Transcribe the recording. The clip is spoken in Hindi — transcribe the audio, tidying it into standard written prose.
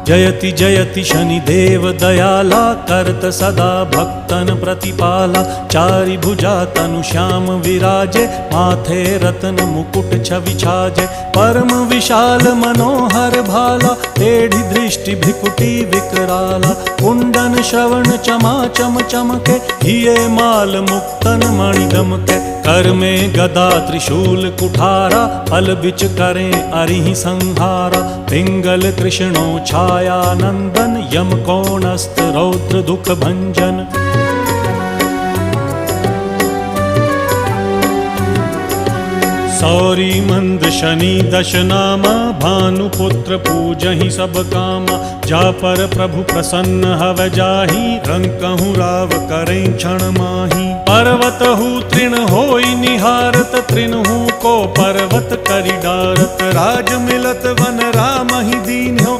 जयति जयति शनिदेव दयाला करत सदा भक्तन प्रतिपाला। चारि भुजा तनु श्याम विराजे माथे रत्न मुकुट छवि छाजे। परम विशाल मनोहर भाला टेढ़ी दृष्टि भ्रिकुटी विकराला। कुंडन श्रवण चमा चम चमके हिये माल मुक्तन मणि दमके। कर में गदा त्रिशूल कुठारा फल बिच करें अरिहि संहारा। पिंगल कृष्णो छाया नंदन यम कोणस्थ रौद्र दुख भंजन। सौरी मंद शनि दश नामा भानुपुत्र पूजहि सब कामा। जा पर प्रभु प्रसन्न हव जाहि रंकहु राव करें क्षण माही। पर्वत हु तृण होई निहारत तृणहु को पर्वत करि डारत। राज मिलत वन राम ही दीन्हो